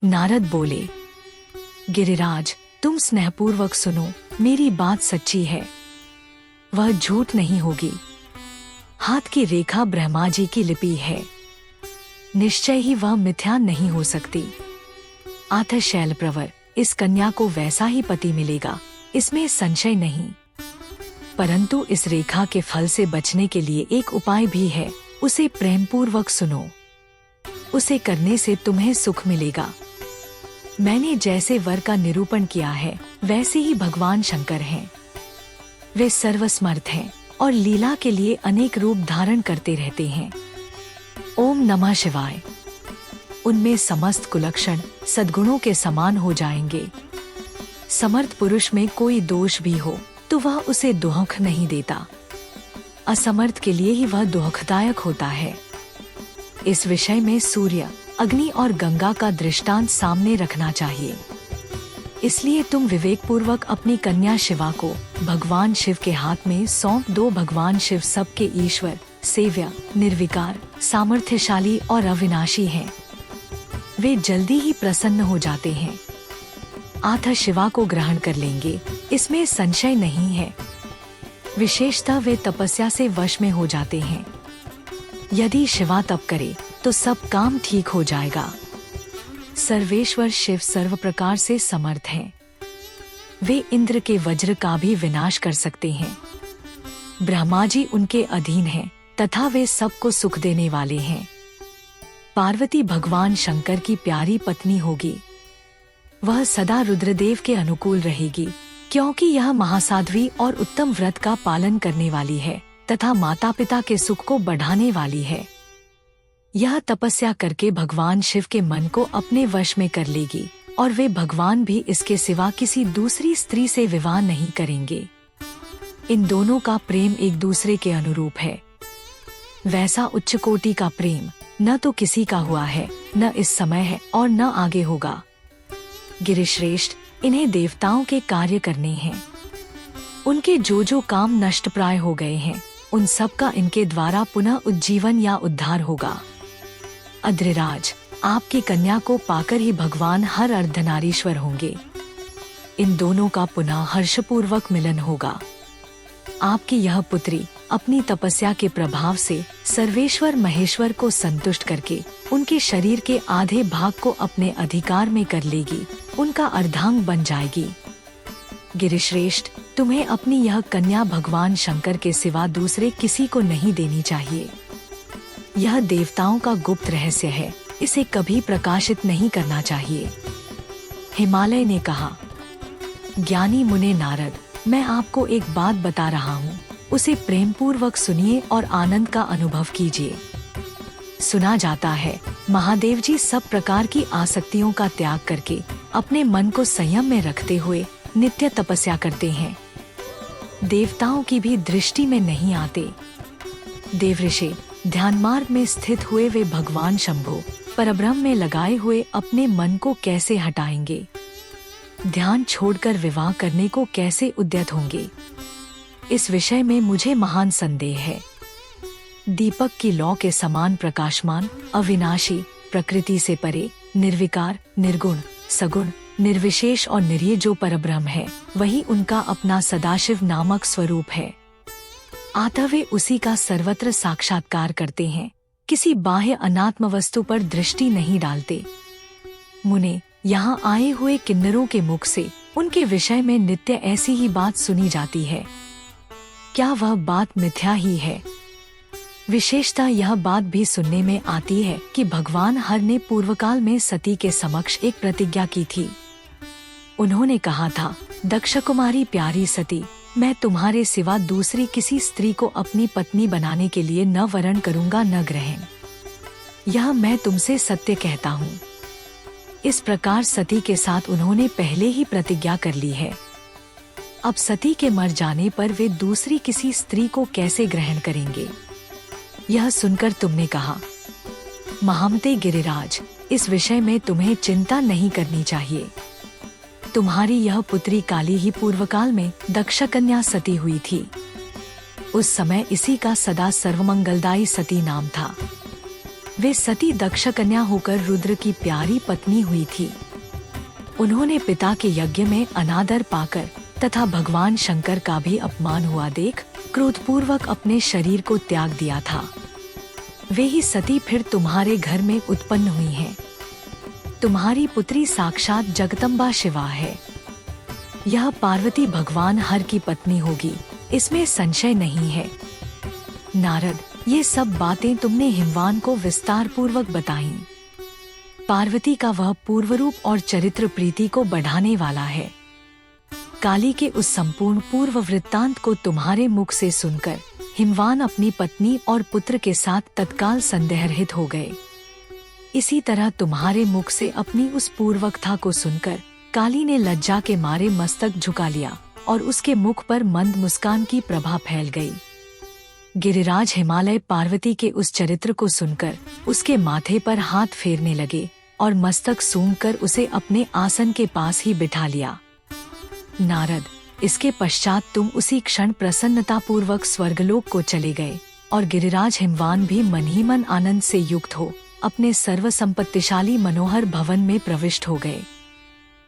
नारद बोले, गिरिराज, तुम स्नेहपूर्वक सुनो, मेरी बात सच्ची है, वह झूठ नहीं होगी। हाथ की रेखा ब्रह्मा जी की लिपि है, निश्चय ही वह मिथ्या नहीं हो सकती। आथ शैल प्रवर, इस कन्या को वैसा ही पति मिलेगा, इसमें संशय नहीं। परंतु इस रेखा के फल से बचने के लिए एक उपाय भी है, उसे प्रेमपूर्वक सुनो। उसे करने से तुम्हें सुख मिलेगा। मैंने जैसे वर का निरूपण किया है, वैसे ही भगवान शंकर हैं। वे सर्वसमर्थ हैं और लीला के लिए अनेक रूप धारण करते रहते हैं। ओम नमः शिवाय। उनमें समस्त कुलक्षण सद्गुणों के समान हो जाएंगे। समर्थ पुरुष में कोई दोष भी हो तो वह उसे दुख नहीं देता, असमर्थ के लिए ही वह दुखदायक होता है। इस विषय में सूर्य, अग्नि और गंगा का दृष्टांत सामने रखना चाहिए। इसलिए तुम विवेकपूर्वक अपनी कन्या शिवा को भगवान शिव के हाथ में सौंप दो। भगवान शिव सबके ईश्वर, सेव्य, निर्विकार, सामर्थ्यशाली और अविनाशी हैं। वे जल्दी ही प्रसन्न हो जाते हैं। आथ शिवा को ग्रहण कर लेंगे, इसमें संशय नहीं है। विशेषतः वे तपस्या से वश में हो जाते हैं। यदि शिवा तप करे तो सब काम ठीक हो जाएगा। सर्वेश्वर शिव सर्व प्रकार से समर्थ हैं। वे इंद्र के वज्र का भी विनाश कर सकते हैं। ब्रह्मा जी उनके अधीन हैं तथा वे सबको सुख देने वाले हैं। पार्वती भगवान शंकर की प्यारी पत्नी होगी। वह सदा रुद्रदेव के अनुकूल रहेगी, क्योंकि यह महासाध्वी और उत्तम व्रत का पालन करने वाली है तथा माता पिता के सुख को बढ़ाने वाली है। यह तपस्या करके भगवान शिव के मन को अपने वश में कर लेगी और वे भगवान भी इसके सिवा किसी दूसरी स्त्री से विवाह नहीं करेंगे। इन दोनों का प्रेम एक दूसरे के अनुरूप है। वैसा उच्च कोटि का प्रेम न तो किसी का हुआ है, न इस समय है और न आगे होगा। गिरिश्रेष्ठ, इन्हें देवताओं के कार्य करने हैं। उनके जो काम नष्ट प्राय हो गए हैं, उन सब का इनके द्वारा पुनः उज्जीवन या उद्धार होगा। अद्रिराज, आपकी कन्या को पाकर ही भगवान हर अर्धनारीश्वर होंगे। इन दोनों का पुनः हर्षपूर्वक मिलन होगा। आपकी यह पुत्री अपनी तपस्या के प्रभाव से सर्वेश्वर महेश्वर को संतुष्ट करके उनके शरीर के आधे भाग को अपने अधिकार में कर लेगी, उनका अर्धांग बन जाएगी। गिरिश्रेष्ठ, तुम्हें अपनी यह कन्या भगवान शंकर के सिवा दूसरे किसी को नहीं देनी चाहिए। यह देवताओं का गुप्त रहस्य है, इसे कभी प्रकाशित नहीं करना चाहिए। हिमालय ने कहा, ज्ञानी मुने नारद, मैं आपको एक बात बता रहा हूँ, उसे प्रेमपूर्वक सुनिए और आनंद का अनुभव कीजिए। सुना जाता है, महादेव जी सब प्रकार की आसक्तियों का त्याग करके अपने मन को संयम में रखते हुए नित्य तपस्या करते हैं। देवताओं की भी दृष्टि में नहीं आते। देवऋषि ध्यान मार्ग में स्थित हुए वे भगवान शंभो परब्रह्म में लगाए हुए अपने मन को कैसे हटाएंगे? ध्यान छोड़कर विवाह करने को कैसे उद्यत होंगे? इस विषय में मुझे महान संदेह है। दीपक की लौ के समान प्रकाशमान, अविनाशी, प्रकृति से परे, निर्विकार, निर्गुण, सगुण, निर्विशेष और निर्य जो परब्रह्म है, वही उनका अपना सदाशिव नामक स्वरूप है। अतः वे उसी का सर्वत्र साक्षात्कार करते हैं, किसी बाह्य अनात्म वस्तु पर दृष्टि नहीं डालते। मुने, यहाँ आए हुए किन्नरों के मुख से उनके विषय में नित्य ऐसी ही बात सुनी जाती है। क्या वह बात मिथ्या ही है? विशेषतः यह बात भी सुनने में आती है कि भगवान हर ने पूर्वकाल में सती के समक्ष एक प्रतिज्ञा की थी। उन्होंने कहा था, दक्ष कुमारी प्यारी सती, मैं तुम्हारे सिवा दूसरी किसी स्त्री को अपनी पत्नी बनाने के लिए न वरण करूंगा न ग्रहण। यह मैं तुमसे सत्य कहता हूँ। इस प्रकार सती के साथ उन्होंने पहले ही प्रतिज्ञा कर ली है। अब सती के मर जाने पर वे दूसरी किसी स्त्री को कैसे ग्रहण करेंगे? यह सुनकर तुमने कहा, महामते गिरिराज, इस विषय में तुम्हें चिंता नहीं करनी चाहिए। तुम्हारी यह पुत्री काली ही पूर्वकाल में दक्ष कन्या सती हुई थी। उस समय इसी का सदा सर्वमंगलदायी सती नाम था। वे सती दक्ष कन्या होकर रुद्र की प्यारी पत्नी हुई थी। उन्होंने पिता के यज्ञ में अनादर पाकर तथा भगवान शंकर का भी अपमान हुआ देख क्रोधपूर्वक अपने शरीर को त्याग दिया था। वे ही सती फिर तुम्हारे घर में उत्पन्न हुई हैं। तुम्हारी पुत्री साक्षात जगदम्बा शिवा है। यह पार्वती भगवान हर की पत्नी होगी, इसमें संशय नहीं है। नारद, ये सब बातें तुमने हिमवान को विस्तार पूर्वक बताईं। पार्वती का वह पूर्व रूप और चरित्र प्रीति को बढ़ाने वाला है। काली के उस संपूर्ण पूर्व वृत्तांत को तुम्हारे मुख से सुनकर हिमवान अपनी पत्नी और पुत्र के साथ तत्काल संदेहरहित हो गए। इसी तरह तुम्हारे मुख से अपनी उस पूर्वकथा को सुनकर काली ने लज्जा के मारे मस्तक झुका लिया और उसके मुख पर मंद मुस्कान की प्रभा फैल गई। गिरिराज हिमालय पार्वती के उस चरित्र को सुनकर उसके माथे पर हाथ फेरने लगे और मस्तक सूंघकर उसे अपने आसन के पास ही बिठा लिया। नारद, इसके पश्चात तुम उसी क्षण प्रसन्नता पूर्वक स्वर्गलोक को चले गए और गिरिराज हिमवान भी मन ही मन आनंद से युक्त हो अपने सर्व संपत्तिशाली मनोहर भवन में प्रविष्ट हो गए।